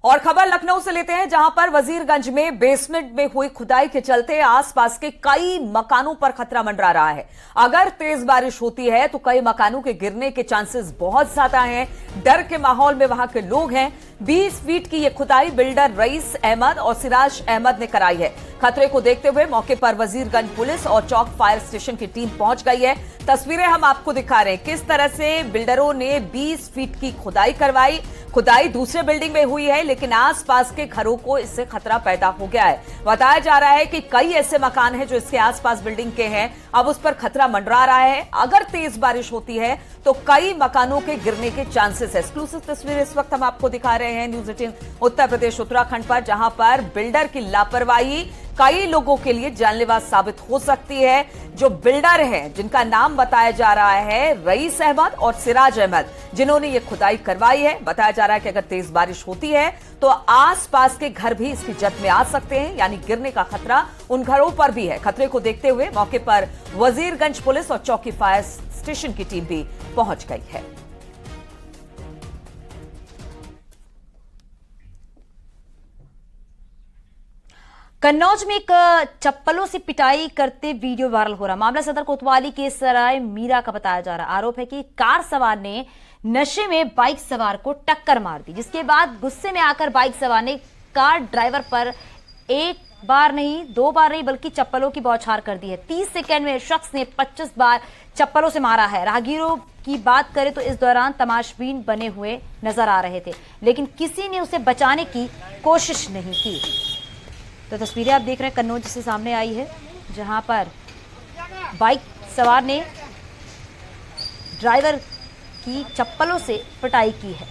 और खबर लखनऊ से लेते हैं, जहां पर वजीरगंज में बेसमेंट में हुई खुदाई के चलते आसपास के कई मकानों पर खतरा मंडरा रहा है। अगर तेज बारिश होती है तो कई मकानों के गिरने के चांसेस बहुत ज्यादा हैं। डर के माहौल में वहां के लोग हैं। 20 फीट की यह खुदाई बिल्डर रईस अहमद और सिराज अहमद ने कराई है। खतरे को देखते हुए मौके पर वजीरगंज पुलिस और चौक फायर स्टेशन की टीम पहुंच गई है। तस्वीरें हम आपको दिखा रहे हैं किस तरह से बिल्डरों ने 20 फीट की खुदाई करवाई। खुदाई दूसरे बिल्डिंग में हुई है, लेकिन आसपास के घरों को इससे खतरा पैदा हो गया है। बताया जा रहा है कि कई ऐसे मकान हैं जो इसके आसपास बिल्डिंग के हैं, अब उस पर खतरा मंडरा रहा है। अगर तेज बारिश होती है तो कई मकानों के गिरने के चांसेस है। एक्सक्लूसिव तस्वीरें इस वक्त हम आपको दिखा रहे हैं न्यूज 18 उत्तर प्रदेश उत्तराखंड पर, जहां पर बिल्डर की लापरवाही कई लोगों के लिए जानलेवा साबित हो सकती है। जो बिल्डर हैं, जिनका नाम बताया जा रहा है रईस अहमद और सिराज अहमद, जिन्होंने ये खुदाई करवाई है, बताया जा रहा है कि अगर तेज बारिश होती है तो आसपास के घर भी इसकी जद में आ सकते हैं, यानी गिरने का खतरा उन घरों पर भी है। खतरे को देखते हुए मौके पर वजीरगंज पुलिस और चौकी फायर स्टेशन की टीम भी पहुंच गई है। कन्नौज में एक चप्पलों से पिटाई करते वीडियो वायरल हो रहा। मामला सदर कोतवाली के सराय मीरा का बताया जा रहा। आरोप है कि कार सवार ने नशे में बाइक सवार को टक्कर मार दी, जिसके बाद गुस्से में आकर बाइक सवार ने कार ड्राइवर पर एक बार नहीं, 2 बार नहीं, बल्कि चप्पलों की बौछार कर दी है। 30 सेकंड में शख्स ने 25 बार चप्पलों से मारा है। राहगीरों की बात करें तो इस दौरान तमाशबीन बने हुए नजर आ रहे थे, लेकिन किसी ने उसे बचाने की कोशिश नहीं की। तो तस्वीरें आप देख रहे हैं कन्नौज से सामने आई है, जहां पर बाइक सवार ने ड्राइवर की चप्पलों से पिटाई की है।